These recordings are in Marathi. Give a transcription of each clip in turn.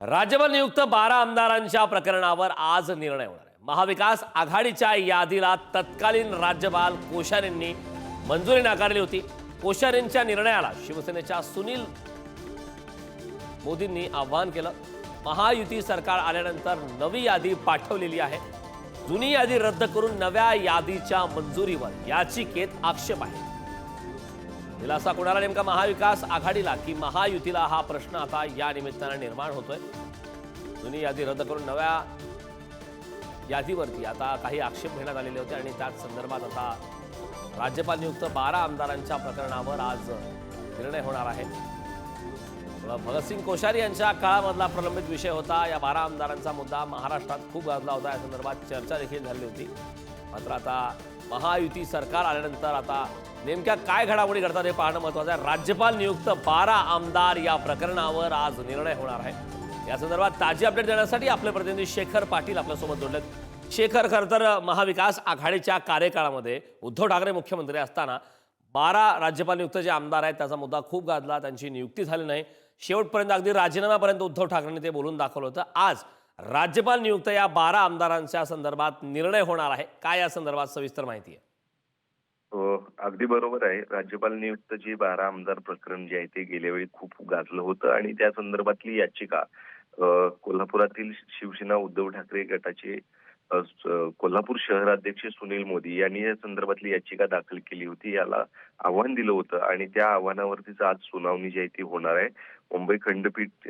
राज्यभर नियुक्त 12 आमदारांच्या प्रकरणावर आज निर्णय होणार आहे। महाविकास आघाडीच्या यादीला तत्कालीन राज्यपाल कोश्यारींनी मंजुरी नाकारली होती। कोश्यारींच्या निर्णयाला शिवसेनेच्या सुनील मोदींनी आव्हान केलं। महायुती सरकार आल्यानंतर नवी यादी पाठवलेली आहे। जुनी यादी रद्द करून नव्या यादीच्या मंजुरीवर याचिकेत आक्षेप आहे। दिलासा कोणाला, नेमका महाविकास आघाडीला की महायुतीला, हा प्रश्न आता या निमित्ताने निर्माण होतोय। जुनी यादी रद्द करून नव्या यादीवरती आता काही आक्षेप घेण्यात आलेले होते आणि त्याच संदर्भात आता राज्यपाल नियुक्त 12 आमदारांच्या प्रकरणावर आज निर्णय होणार आहे। भगतसिंग कोश्यारी यांच्या काळामधला प्रलंबित विषय होता। या 12 आमदारांचा मुद्दा महाराष्ट्रात खूप गाजला होता। या संदर्भात चर्चा देखील झाली होती। मात्र आता महायुती सरकार आल्यानंतर आता नेमक्या काय घडामोडी घडतात हे पाहणं महत्त्वाचं आहे। राज्यपाल नियुक्त 12 आमदार या प्रकरणावर आज निर्णय होणार आहे। या संदर्भात ताजी अपडेट देण्यासाठी आपले प्रतिनिधी शेखर पाटील आपल्यासोबत जोडलेत। शेखर, खरं तर महाविकास आघाडीच्या कार्यकाळामध्ये उद्धव ठाकरे मुख्यमंत्री असताना 12 राज्यपाल नियुक्त जे आमदार आहेत त्याचा मुद्दा खूप गाजला। त्यांची नियुक्ती झाली नाही, शेवटपर्यंत अगदी राजीनाम्यापर्यंत उद्धव ठाकरेंनी ते बोलून दाखवलं होतं। आज राज्यपाल नियुक्त या 12 आमदारांच्या संदर्भात निर्णय होणार आहे। काय या संदर्भात सविस्तर माहिती आहे? अगदी बरोबर आहे। राज्यपाल नियुक्त जे 12 आमदार प्रकरण जे आहे ते गेल्या वेळी खूप गाजलं होतं आणि त्या संदर्भातली याचिका कोल्हापुरातील शिवसेना उद्धव ठाकरे गटाचे कोल्हापूर शहराध्यक्ष सुनील मोदी यांनी या संदर्भातली याचिका दाखल केली होती। याला आव्हान दिलं होतं आणि त्या आव्हानावरतीच आज सुनावणी जी आहे ती होणार आहे। मुंबई खंडपीठ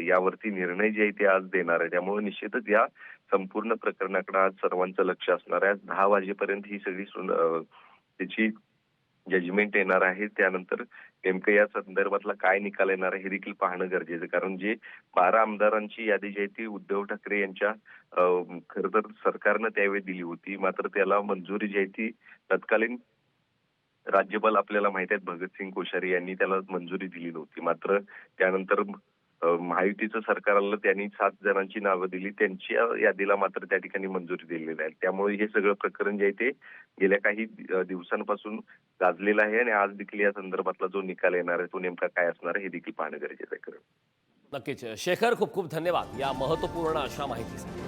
यावरती निर्णय जे आहे ते आज देणार आहे। त्यामुळे निश्चितच या संपूर्ण प्रकरणाकडे आज सर्वांचं लक्ष असणार आहे। आज 10 वाजेपर्यंत ही सगळी त्याची जजमेंट येणार आहे। त्यानंतर नेमकं या संदर्भातला काय निकाल येणार आहे हे देखील पाहणं गरजेचं आहे। कारण जे 12 आमदारांची यादी जी आहे ती उद्धव ठाकरे यांच्या खरं तर सरकारनं त्यावेळी दिली होती। मात्र त्याला मंजुरी जी आहे ती तत्कालीन राज्यपाल आपल्याला माहिती आहे भगतसिंग कोश्यारी यांनी त्याला मंजुरी दिली नव्हती। मात्र त्यानंतर महायुतीचं सरकार आलं, त्यांनी 7 जणांची नावं दिली, त्यांच्या यादीला मात्र त्या ठिकाणी मंजुरी दिलेली आहे। त्यामुळे हे सगळं प्रकरण जे आहे ते गेल्या काही दिवसांपासून गाजलेलं आहे आणि आज देखील या संदर्भातला जो निकाल येणार आहे तो नेमका काय असणार आहे हे देखील पाहणं गरजेचं आहे। नक्कीच शेखर, खूप खूप धन्यवाद या महत्त्वपूर्ण अशा माहितीसाठी।